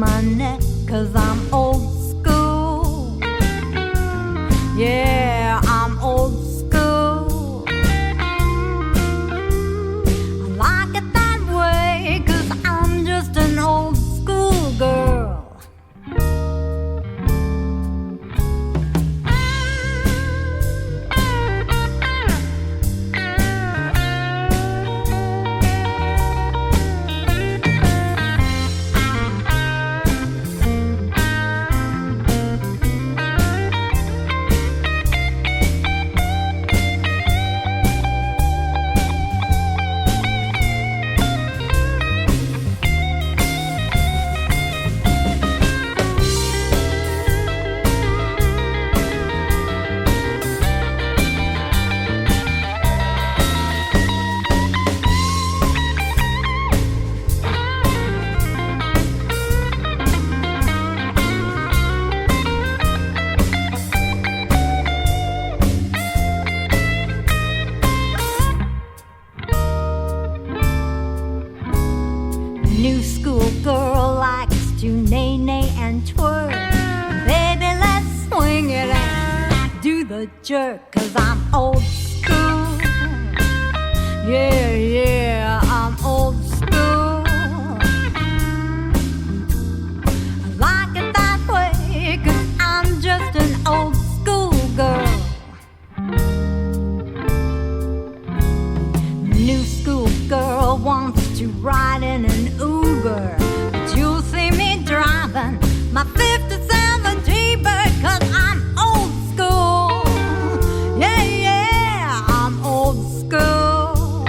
my neck, 'cause I'm old school. Yeah, I'm old school. I like it that way, 'cause I'm just an old school girl. New school girl likes to nay-nay and twirl. Baby, let's swing it and do the jerk, 'cause I'm old school. Yeah, yeah, I'm old school. I like it that way, 'cause I'm just an old school girl. New school girl wants to ride in an Uber, but you'll see me driving my 57 T-Bird, 'cause I'm old school. Yeah, yeah, I'm old school.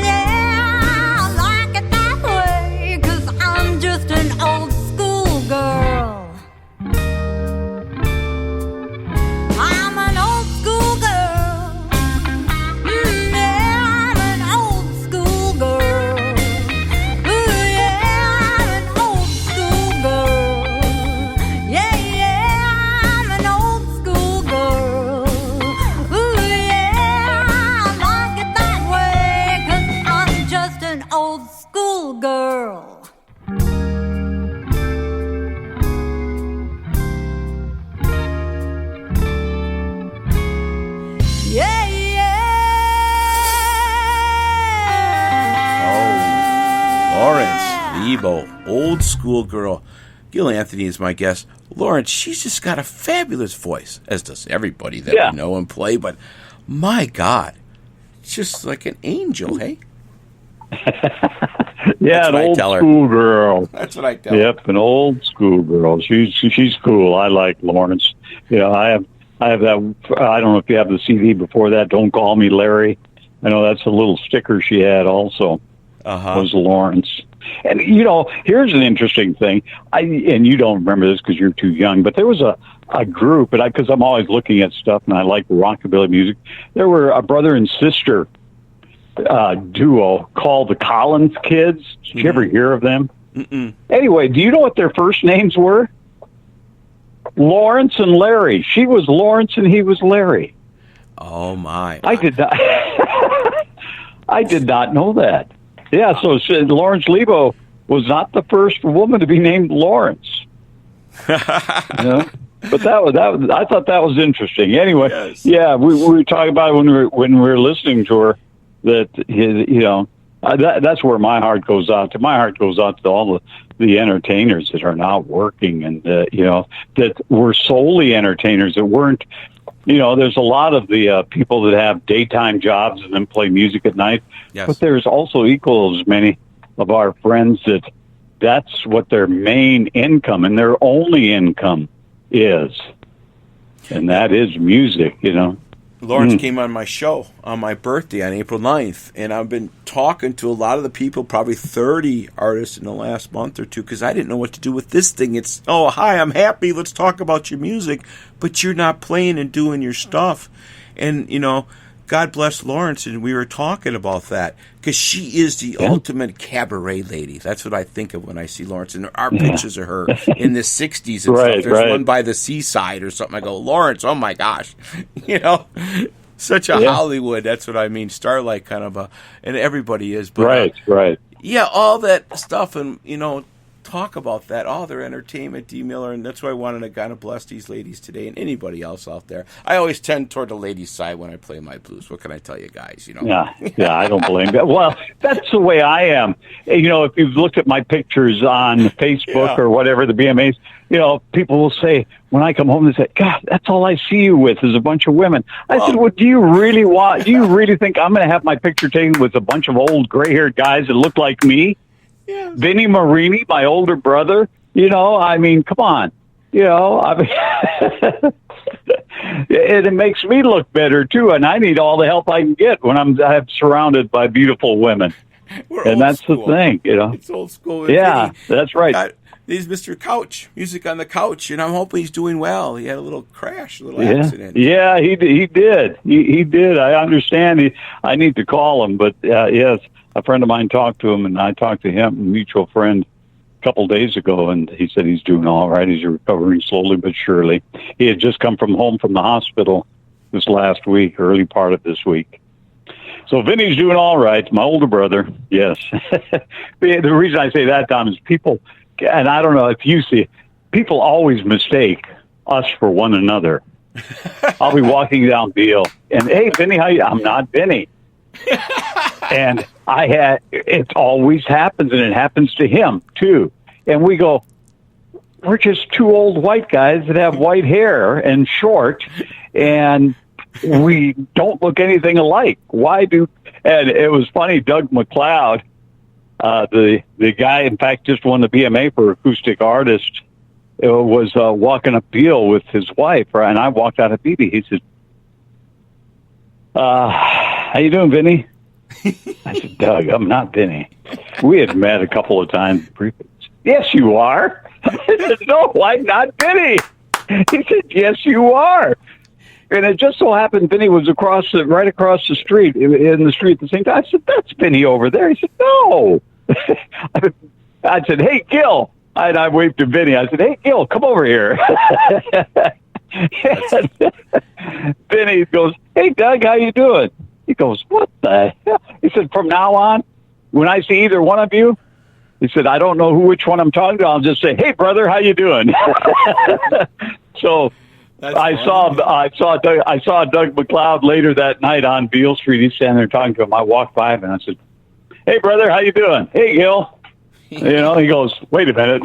Yeah, I like it that way, 'cause I'm just an old school girl. I'm an old school girl. Yeah, I'm an old school girl. Ooh, yeah, I'm an old school girl. Yeah, yeah, I'm an old school girl. Ooh, yeah, I like it that way, 'cause I'm just an old school girl. Yeah, yeah. Lawrence Lebo, old school girl. Gil Anthony is my guest. Lawrence, she's just got a fabulous voice, as does everybody that we know and play, but my God, it's just like an angel, hey? Yeah, an what I old tell her. school girl. That's what I tell her. Yep, an old school girl. She's cool. I like Lawrence. You know, I have that. I don't know if you have the CD before that. Don't Call Me Larry. I know that's a little sticker she had also. Was Lawrence. And you know, here's an interesting thing. And you don't remember this because you're too young, but there was a group, and because I'm always looking at stuff and I like rockabilly music. There were a brother and sister duo called the Collins Kids. Did you ever hear of them? Mm-mm. Anyway, do you know what their first names were? Lawrence and Larry. She was Lawrence and he was Larry. Oh, my. I did not. I did not know that. Yeah, so Lawrence Lebo was not the first woman to be named Lawrence. You know? But that was I thought that was interesting. Anyway, Yes. yeah, we were talking about it when we were listening to her. That that's where my heart goes out to. My heart goes out to all the entertainers that are not working, and that were solely entertainers that weren't. You know, there's a lot of the people that have daytime jobs and then play music at night. Yes. But there's also equal as many of our friends that's what their main income and their only income is, and that is music. You know. Lawrence came on my show on my birthday on April 9th, and I've been talking to a lot of the people, probably 30 artists in the last month or two, because I didn't know what to do with this thing. It's, oh, hi, I'm happy, let's talk about your music, but you're not playing and doing your stuff. And, you know, God bless Lawrence, and we were talking about that, because she is the ultimate cabaret lady. That's what I think of when I see Lawrence. And our pictures of her in the 60s and stuff. There's one by the seaside or something. I go, Lawrence, oh my gosh. You know, such a Hollywood, that's what I mean, Starlight kind of a, and everybody is. But, right. Yeah, all that stuff. And, you know, talk about that. Oh, their entertainment, D. Miller, and that's why I wanted to kind of bless these ladies today and anybody else out there. I always tend toward the ladies' side when I play my blues. What can I tell you guys? You know. Yeah, I don't blame you. Well, that's the way I am. You know, if you've looked at my pictures on Facebook or whatever, the BMAs, you know, people will say, when I come home, they say, God, that's all I see you with is a bunch of women. I said, well, do you really think I'm going to have my picture taken with a bunch of old gray-haired guys that look like me? Yeah. Vinnie Marini, my older brother, you know, I mean, come on. You know, I mean, it makes me look better, too, and I need all the help I can get when I'm surrounded by beautiful women. And that's school. The thing, you know. It's old school. Yeah, Vinny, that's right. He's Mr. Couch, music on the couch, and I'm hoping he's doing well. He had a little crash, a little accident. Yeah, he did. He did. I understand. I need to call him, but yes, a friend of mine talked to him, and I talked to him, a mutual friend, a couple days ago, and he said he's doing all right. He's recovering slowly but surely. He had just come home from the hospital this last week, early part of this week. So Vinny's doing all right. My older brother, yes. The reason I say that, Tom, is people, and I don't know if you see it, people always mistake us for one another. I'll be walking down Beale, and hey, Vinny, how you? I'm not Vinny. And it always happens, and it happens to him, too. And we go, we're just two old white guys that have white hair and short, and we don't look anything alike. And it was funny, Doug McLeod, the guy, in fact, just won the BMA for Acoustic Artist, was walking up Beale with his wife, and I walked out of BB. He said, how you doing, Vinny? I said, Doug, I'm not Vinny. We had met a couple of times. Yes, you are. I said, no, I'm not Vinny. He said, yes, you are. And it just so happened Vinny was right across the street, in the street at the same time. I said, that's Vinny over there. He said, no. I said, hey, Gil. And I waved to Vinny. I said, hey, Gil, come over here. Vinny goes, hey, Doug, how you doing? He goes, what the hell? He said, from now on, when I see either one of you, he said, I don't know which one I'm talking to. I'll just say, hey, brother, how you doing? So I saw Doug McLeod later that night on Beale Street. He's standing there talking to him. I walked by him and I said, hey, brother, how you doing? Hey, Gil. You know, he goes, wait a minute.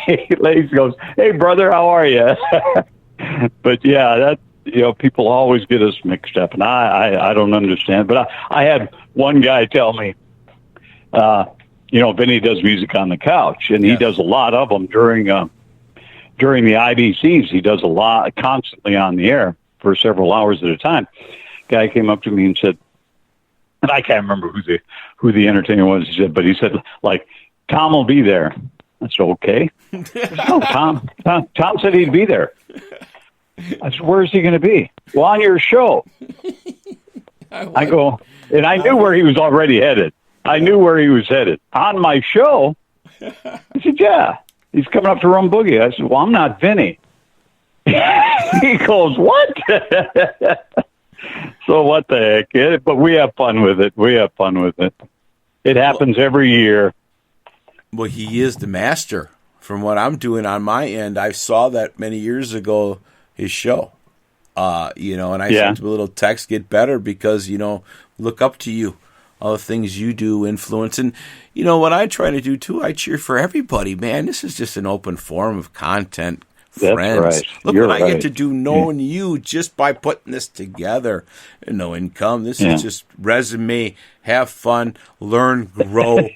He goes, hey, brother, how are you? But yeah, people always get us mixed up, and I don't understand. But I had one guy tell me, Vinny does music on the couch, and he does a lot of them during the IBCs. He does a lot constantly on the air for several hours at a time. Guy came up to me and said, and I can't remember who the entertainer was. He said, but he said, like, Tom will be there. I said, okay. No, Tom said he'd be there. I said, where is he going to be? Well, on your show. I go, and I knew where he was already headed. I knew where he was headed. On my show? I said, yeah. He's coming up to Rum Boogie. I said, well, I'm not Vinny. He goes, what? So what the heck? But we have fun with it. It happens every year. Well, he is the master. From what I'm doing on my end, I saw that many years ago, his show. And I sent him a little text, get better, because, look up to you. All the things you do influence. And, what I try to do, too, I cheer for everybody, man. This is just an open forum of content, friends. That's right. Look what I get to do knowing you just by putting this together. No income. This is just resume, have fun, learn, grow.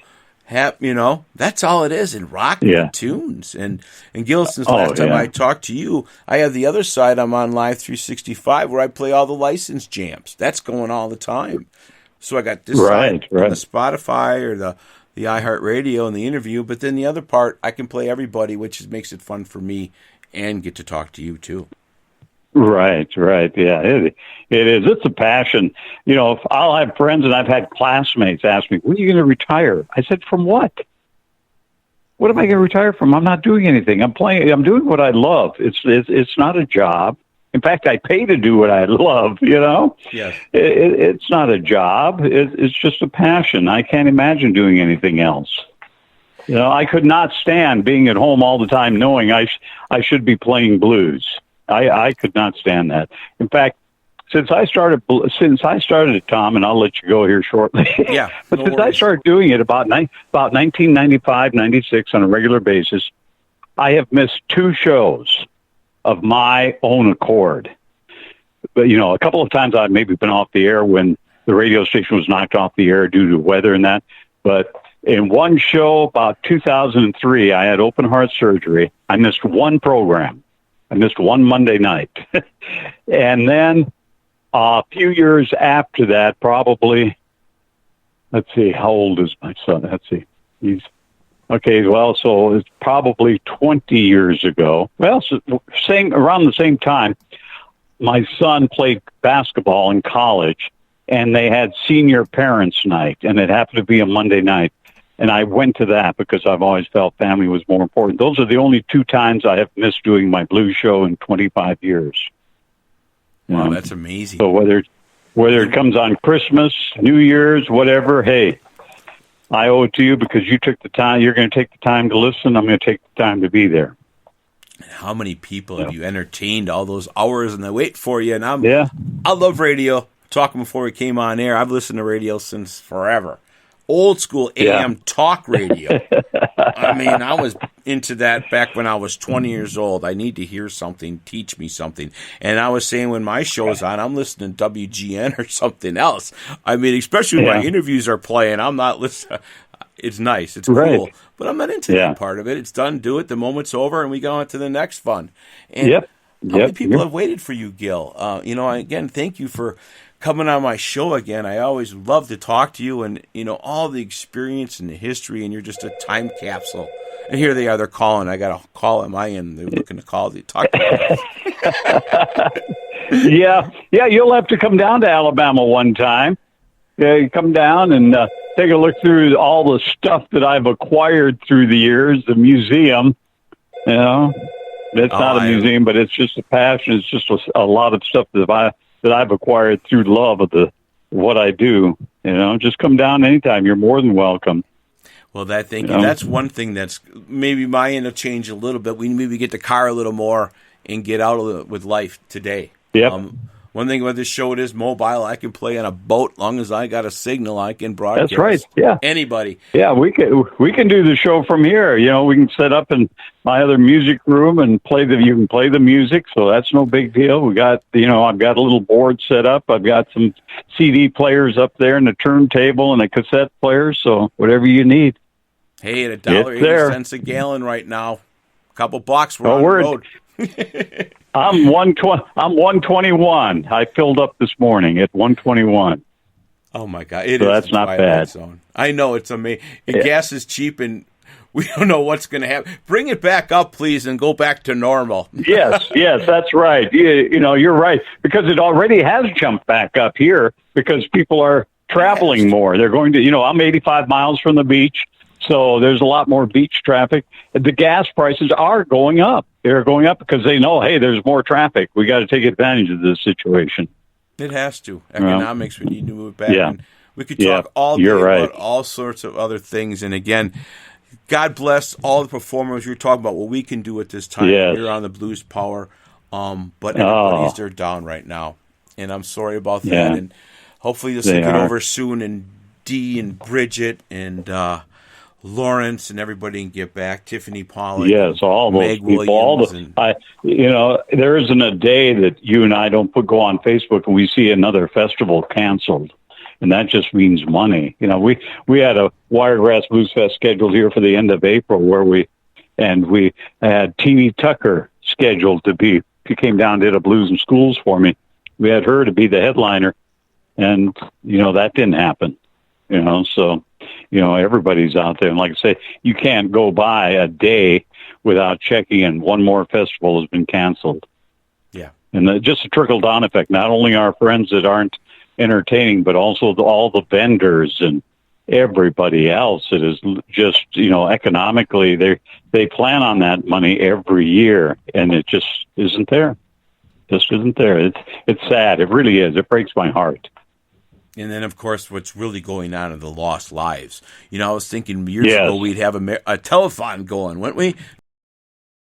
That's all it is, and rocking tunes. And Gil, since last time I talked to you, I have the other side. I'm on Live 365 where I play all the licensed jams. That's going all the time. So I got this side on the Spotify or the iHeartRadio and the interview, but then the other part, I can play everybody, which makes it fun for me and get to talk to you too. Right. Yeah, it is. It's a passion. I'll have friends, and I've had classmates ask me, when are you going to retire? I said, from what? What am I going to retire from? I'm not doing anything. I'm doing what I love. It's not a job. In fact, I pay to do what I love, Yes. It's not a job. It's just a passion. I can't imagine doing anything else. You know, I could not stand being at home all the time knowing I should be playing blues. I could not stand that. In fact, since I started, Tom, and I'll let you go here shortly. Yeah, but since I started doing it about 1995, 96 on a regular basis, I have missed 2 shows of my own accord. But, you know, a couple of times I've maybe been off the air when the radio station was knocked off the air due to weather and that. But in one show, about 2003, I had open heart surgery. I missed one program. I missed one Monday night. And then a few years after that, probably, let's see, how old is my son? Let's see. He's, okay, well, so it's probably 20 years ago. Well, so around the same time, my son played basketball in college, and they had senior parents' night, and it happened to be a Monday night. And I went to that because I've always felt family was more important. Those are the only 2 times I have missed doing my blues show in 25 years. Wow, that's amazing. So whether it comes on Christmas, New Year's, whatever, hey, I owe it to you because you took the time. You're going to take the time to listen. I'm going to take the time to be there. How many people have you entertained all those hours and they wait for you? And I love radio. Talking before we came on air, I've listened to radio since forever. Old school AM talk radio. I mean, I was into that back when I was 20 years old. I need to hear something, teach me something. And I was saying when my show's on, I'm listening to WGN or something else. I mean, especially when my interviews are playing, I'm not listening. It's nice. It's cool. But I'm not into that part of it. It's done, do it. The moment's over, and we go on to the next fun. And how many people have waited for you, Gil? You know, again, thank you for coming on my show again. I always love to talk to you and, you know, all the experience and the history, and you're just a time capsule. And here they are. They're calling. I got a call at my end. They're looking to call to talk to me. Yeah, you'll have to come down to Alabama one time. Yeah, you come down and take a look through all the stuff that I've acquired through the years, the museum. You know, it's not a museum, but it's just a passion. It's just a lot of stuff that I've acquired through love of what I do. You know, just come down anytime. You're more than welcome. Well, thank you. That's one thing that's maybe my end will change a little bit. We maybe get the car a little more and get out with life today. Yep. One thing about this show, it is mobile. I can play on a boat as long as I got a signal. I can broadcast. That's right. Yeah. Anybody. Yeah, we can do the show from here. You know, we can set up in my other music room and you can play the music, so that's no big deal. We got, you know, I've got a little board set up. I've got some CD players up there and a turntable and a cassette player, so whatever you need. Hey, at $1.80 a gallon right now. A couple bucks, we're on the road. I'm 121. I filled up this morning at 121. Oh my God! That's not bad. Zone. I know, it's amazing. Gas is cheap, and we don't know what's going to happen. Bring it back up, please, and go back to normal. yes, that's right. You know, you're right, because it already has jumped back up here because people are traveling more. They're going to, you know, I'm 85 miles from the beach. So there's a lot more beach traffic. The gas prices are going up. They're going up because they know, hey, there's more traffic. We got to take advantage of this situation. It has to. Economics, we need to move back. Yeah. And we could talk all day about all sorts of other things. And again, God bless all the performers. You're talking about what we can do at this time here on the Blues Power. But everybody's they're down right now. And I'm sorry about that. And hopefully this will get over soon. And Dee and Bridget and Lawrence and everybody can get back. Tiffany Pollock. Yes, all those Meg people. You know, there isn't a day that you and I don't go on Facebook and we see another festival canceled. And that just means money. You know, we had a Wiregrass Blues Fest scheduled here for the end of April where we had Teeny Tucker scheduled to be. She came down and did a Blues in Schools for me. We had her to be the headliner. And, you know, that didn't happen. You know, so, you know, everybody's out there. And like I say, you can't go by a day without checking in. One more festival has been canceled. Yeah. And just a trickle-down effect. Not only our friends that aren't entertaining, but also all the vendors and everybody else. It is just, you know, economically, they plan on that money every year, and it just isn't there. Just isn't there. It's sad. It really is. It breaks my heart. And then, of course, what's really going on are the lost lives. I was thinking years Yes. ago we'd have a telethon going, wouldn't we?